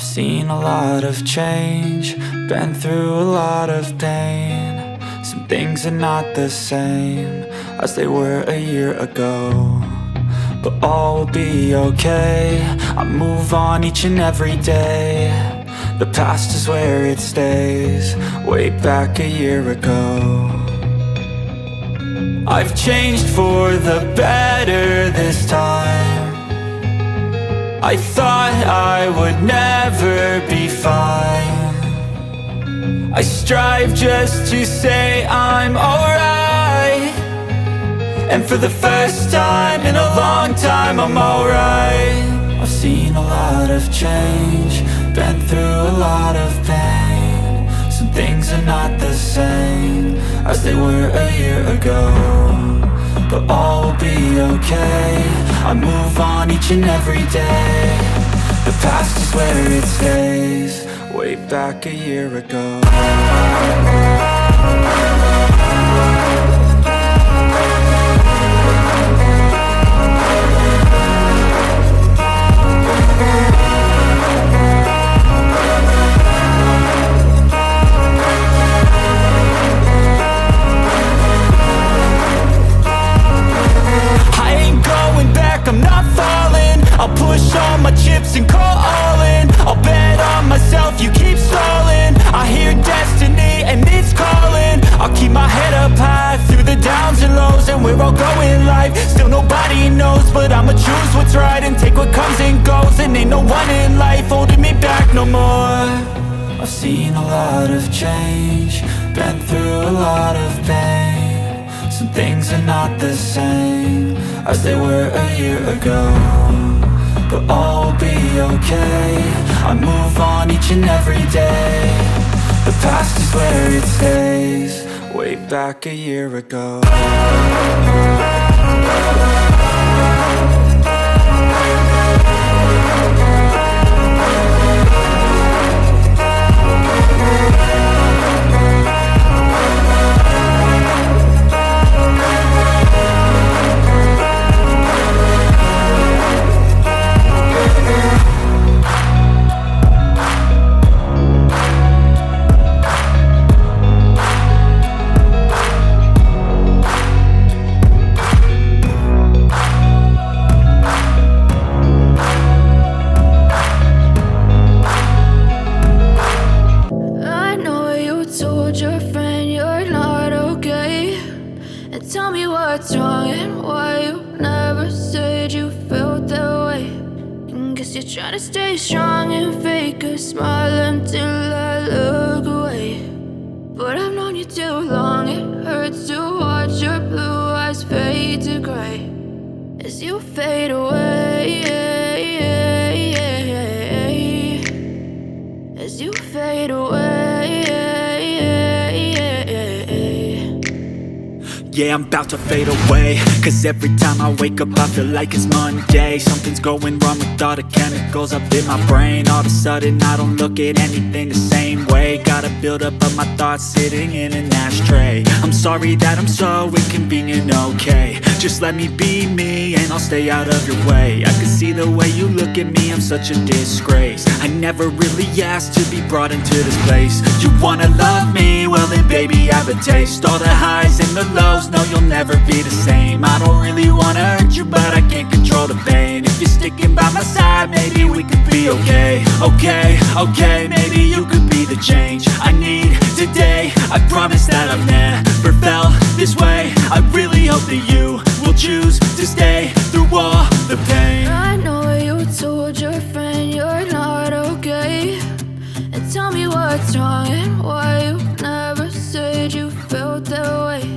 I've seen a lot of change, been through a lot of pain. Some things are not the same as they were a year ago, but all will be okay. I move on each and every day. The past is where it stays, way back a year ago. I've changed for the better this time. I thought I would never be fine. I strive just to say I'm alright, and for the first time in a long time I'm alright. I've seen a lot of change, been through a lot of pain. Some things are not the same as they were a year ago, but all will be okay. I move on each and every day. The past is where it stays, way back a year ago. I'm not falling, I'll push all my chips and call all in. I'll bet on myself, you keep stalling. I hear destiny and it's calling. I'll keep my head up high through the downs and lows, and we're all going life. Still nobody knows, but I'ma choose what's right and take what comes and goes. And ain't no one in life holding me back no more. I've seen a lot of change, been through a lot of pain. Some things are not the same as they were a year ago, but all will be okay. I move on each and every day. The past is where it stays, way back a year ago. What's wrong and why you never said you felt that way? And guess you're trying to stay strong and fake a smile until I look away. But I've known you too long, it hurts to watch your blue eyes fade to gray as you fade away, as you fade away. Yeah, I'm about to fade away, cause every time I wake up I feel like it's Monday. Something's going wrong with all the chemicals up in my brain. All of a sudden I don't look at anything the same way. Gotta build up of my thoughts sitting in an ashtray. I'm sorry that I'm so inconvenient, okay. Just let me be me and I'll stay out of your way. I can see the way you look at me, I'm such a disgrace. I never really asked to be brought into this place. You wanna love me? Well then baby I have a taste. All the highs and the lows, no you'll never be the same. I don't really wanna hurt you, but I can't control the pain. If you're sticking by my side, maybe we could be okay. Okay, maybe you could be the change I need today. I promise that I've never felt this way. I really hope that you will choose to stay through all the pain. I know you told your friend you're not okay, and tell me what's wrong and why you never said you felt that way.